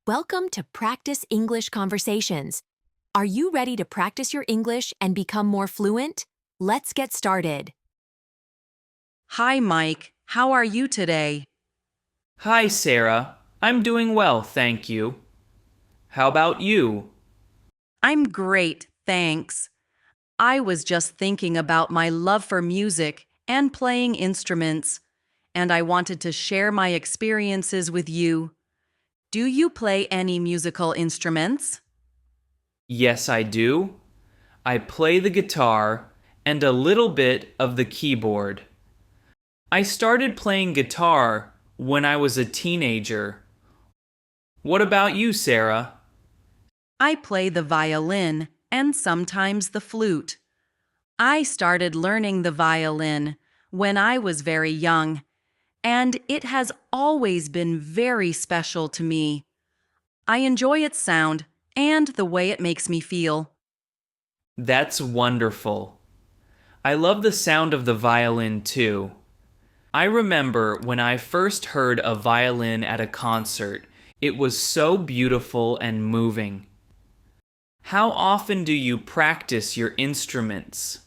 Welcome to Practice English Conversations. Are you ready to practice your English and become more fluent? Let's get started. Hi, Mike. How are you today? Hi, Sarah. I'm doing well, thank you. How about you? I'm great, thanks. I was just thinking about my love for music and playing instruments, and I wanted to share my experiences with you. Do you play any musical instruments? Yes, I do. I play the guitar and a little bit of the keyboard. I started playing guitar when I was a teenager. What about you, Sarah? I play the violin and sometimes the flute. I started learning the violin when I was very young, and it has always been very special to me. I enjoy its sound and the way it makes me feel. That's wonderful. I love the sound of the violin too. I remember when I first heard a violin at a concert, it was so beautiful and moving. How often do you practice your instruments?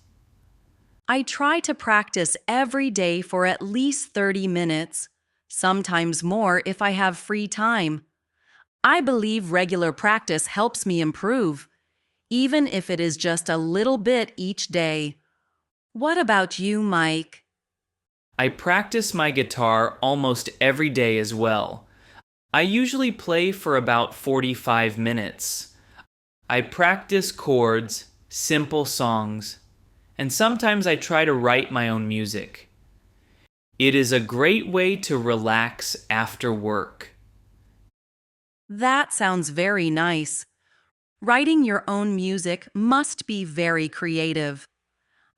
I try to practice every day for at least 30 minutes, sometimes more if I have free time. I believe regular practice helps me improve, even if it is just a little bit each day. What about you, Mike? I practice my guitar almost every day as well. I usually play for about 45 minutes. I practice chords, simple songs, and sometimes I try to write my own music. It is a great way to relax after work. That sounds very nice. Writing your own music must be very creative.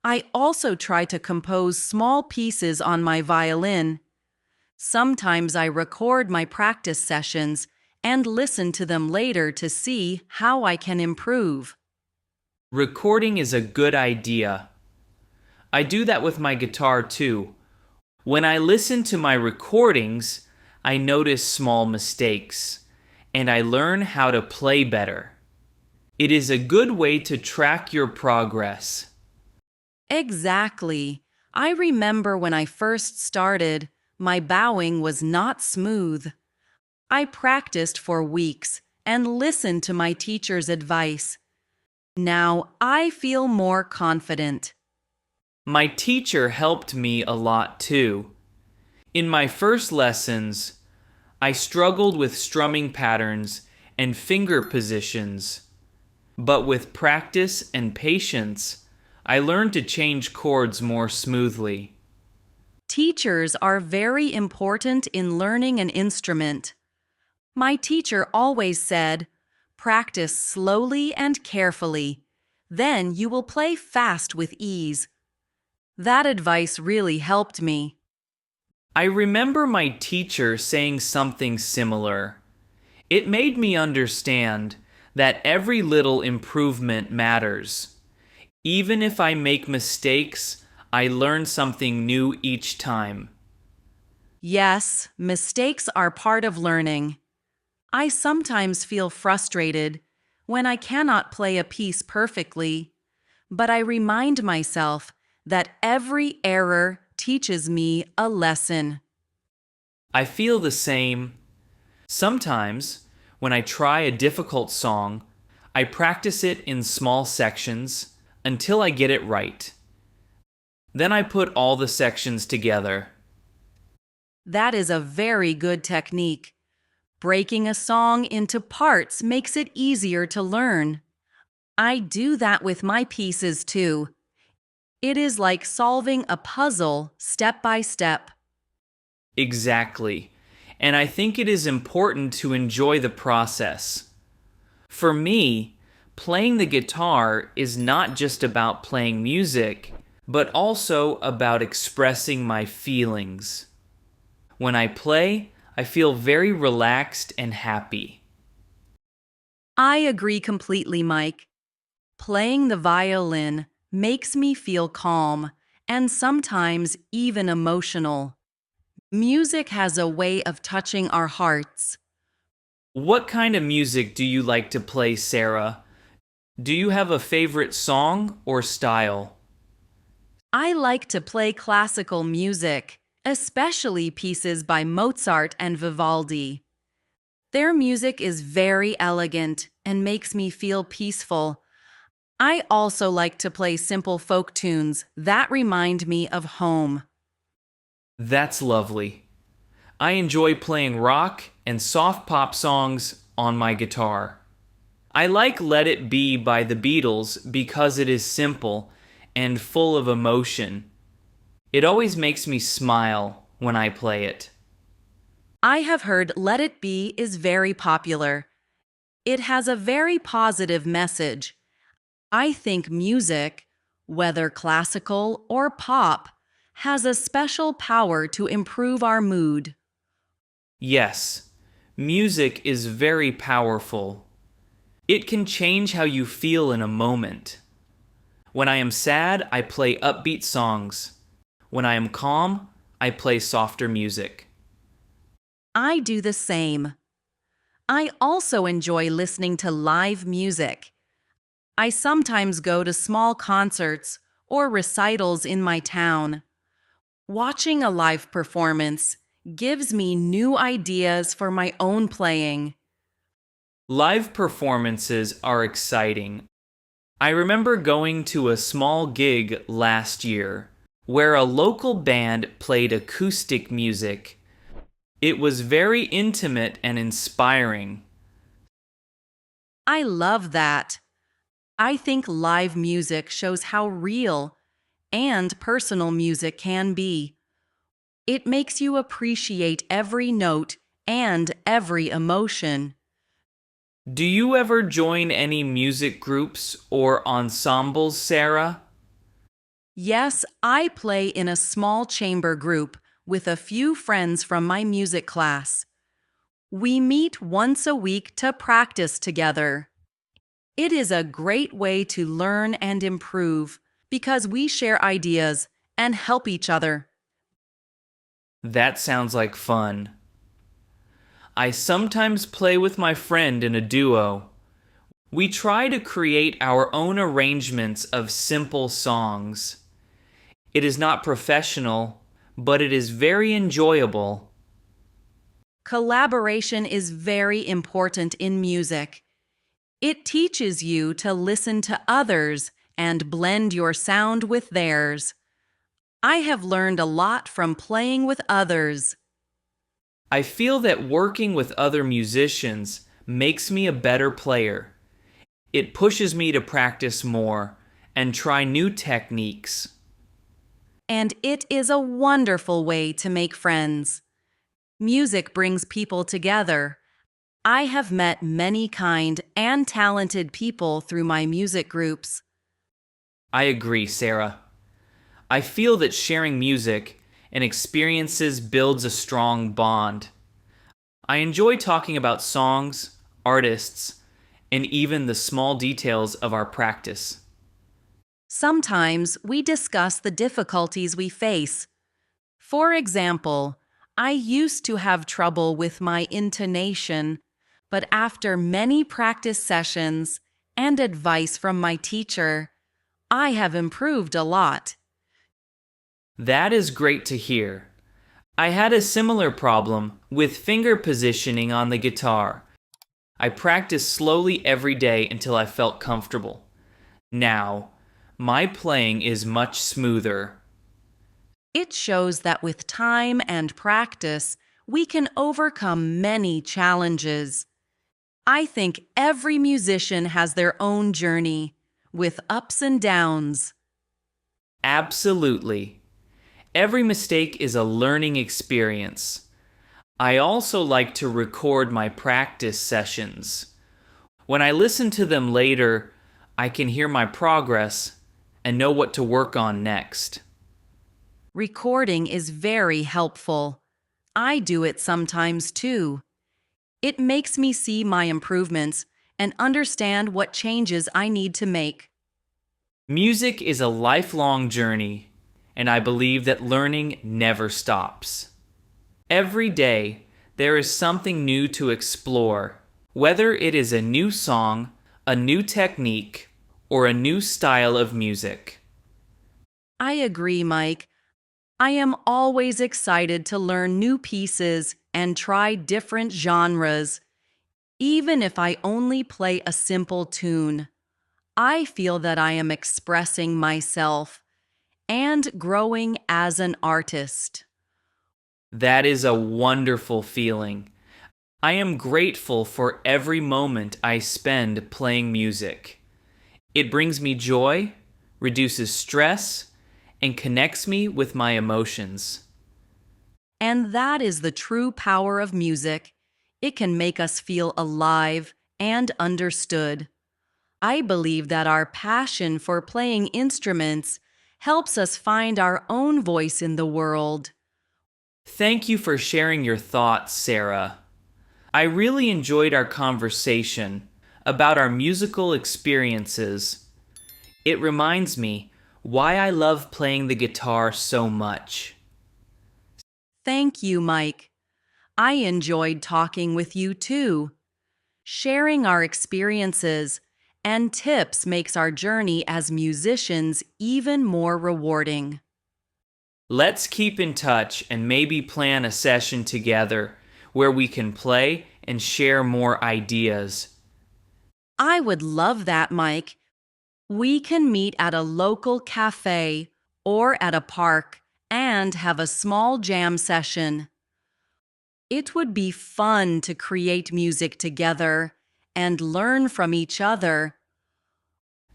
I also try to compose small pieces on my violin. Sometimes I record my practice sessions and listen to them later to see how I can improve. Recording is a good idea. I do that with my guitar too. When I listen to my recordings, I notice small mistakes, and I learn how to play better. It is a good way to track your progress. Exactly. I remember when I first started, my bowing was not smooth. I practiced for weeks and listened to my teacher's advice. Now I feel more confident. My teacher helped me a lot too. In my first lessons, I struggled with strumming patterns and finger positions, but with practice and patience, I learned to change chords more smoothly. Teachers are very important in learning an instrument. My teacher always said, "Practice slowly and carefully. Then you will play fast with ease." That advice really helped me. I remember my teacher saying something similar. It made me understand that every little improvement matters. Even if I make mistakes, I learn something new each time. Yes, mistakes are part of learning. I sometimes feel frustrated when I cannot play a piece perfectly, but I remind myself that every error teaches me a lesson. I feel the same. Sometimes, when I try a difficult song, I practice it in small sections until I get it right. Then I put all the sections together. That is a very good technique. Breaking a song into parts makes it easier to learn. I do that with my pieces too. It is like solving a puzzle step by step. Exactly. And I think it is important to enjoy the process. For me, playing the guitar is not just about playing music, but also about expressing my feelings. When I play, I feel very relaxed and happy. I agree completely, Mike. Playing the violin makes me feel calm and sometimes even emotional. Music has a way of touching our hearts. What kind of music do you like to play, Sarah? Do you have a favorite song or style? I like to play classical music, especially pieces by Mozart and Vivaldi. Their music is very elegant and makes me feel peaceful. I also like to play simple folk tunes that remind me of home. That's lovely. I enjoy playing rock and soft pop songs on my guitar. I like Let It Be by the Beatles because it is simple and full of emotion. It always makes me smile when I play it. I have heard Let It Be is very popular. It has a very positive message. I think music, whether classical or pop, has a special power to improve our mood. Yes, music is very powerful. It can change how you feel in a moment. When I am sad, I play upbeat songs. When I am calm, I play softer music. I do the same. I also enjoy listening to live music. I sometimes go to small concerts or recitals in my town. Watching a live performance gives me new ideas for my own playing. Live performances are exciting. I remember going to a small gig last year where a local band played acoustic music. It was very intimate and inspiring. I love that. I think live music shows how real and personal music can be. It makes you appreciate every note and every emotion. Do you ever join any music groups or ensembles, Sarah? Yes, I play in a small chamber group with a few friends from my music class. We meet once a week to practice together. It is a great way to learn and improve because we share ideas and help each other. That sounds like fun. I sometimes play with my friend in a duo. We try to create our own arrangements of simple songs. It is not professional, but it is very enjoyable. Collaboration is very important in music. It teaches you to listen to others and blend your sound with theirs. I have learned a lot from playing with others. I feel that working with other musicians makes me a better player. It pushes me to practice more and try new techniques. And it is a wonderful way to make friends. Music brings people together. I have met many kind and talented people through my music groups. I agree, Sarah. I feel that sharing music and experiences builds a strong bond. I enjoy talking about songs, artists, and even the small details of our practice. Sometimes we discuss the difficulties we face. For example, I used to have trouble with my intonation, but after many practice sessions and advice from my teacher, I have improved a lot. That is great to hear. I had a similar problem with finger positioning on the guitar. I practiced slowly every day until I felt comfortable. Now, my playing is much smoother. It shows that with time and practice, we can overcome many challenges. I think every musician has their own journey, with ups and downs. Absolutely. Every mistake is a learning experience. I also like to record my practice sessions. When I listen to them later, I can hear my progress and know what to work on next. Recording is very helpful. I do it sometimes too. It makes me see my improvements and understand what changes I need to make. Music is a lifelong journey, and I believe that learning never stops. Every day, there is something new to explore. whether it is a new song, a new technique, or a new style of music. I agree, Mike. I am always excited to learn new pieces and try different genres. Even if I only play a simple tune, I feel that I am expressing myself and growing as an artist. That is a wonderful feeling. I am grateful for every moment I spend playing music. It brings me joy, reduces stress, and connects me with my emotions. And that is the true power of music. It can make us feel alive and understood. I believe that our passion for playing instruments helps us find our own voice in the world. Thank you for sharing your thoughts, Sarah. I really enjoyed our conversation about our musical experiences. It reminds me why I love playing the guitar so much. Thank you, Mike. I enjoyed talking with you too. Sharing our experiences and tips makes our journey as musicians even more rewarding. Let's keep in touch and maybe plan a session together where we can play and share more ideas. I would love that, Mike. We can meet at a local cafe or at a park and have a small jam session. It would be fun to create music together and learn from each other.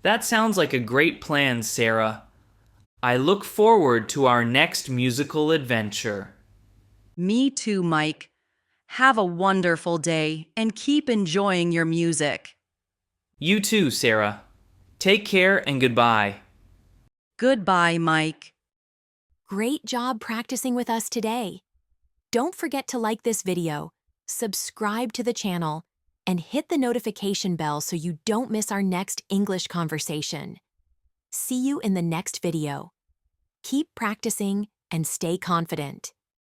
That sounds like a great plan, Sarah. I look forward to our next musical adventure. Me too, Mike. Have a wonderful day and keep enjoying your music. You too, Sarah. Take care and goodbye. Goodbye, Mike. Great job practicing with us today. Don't forget to like this video, subscribe to the channel, and hit the notification bell so you don't miss our next English conversation. See you in the next video. Keep practicing and stay confident.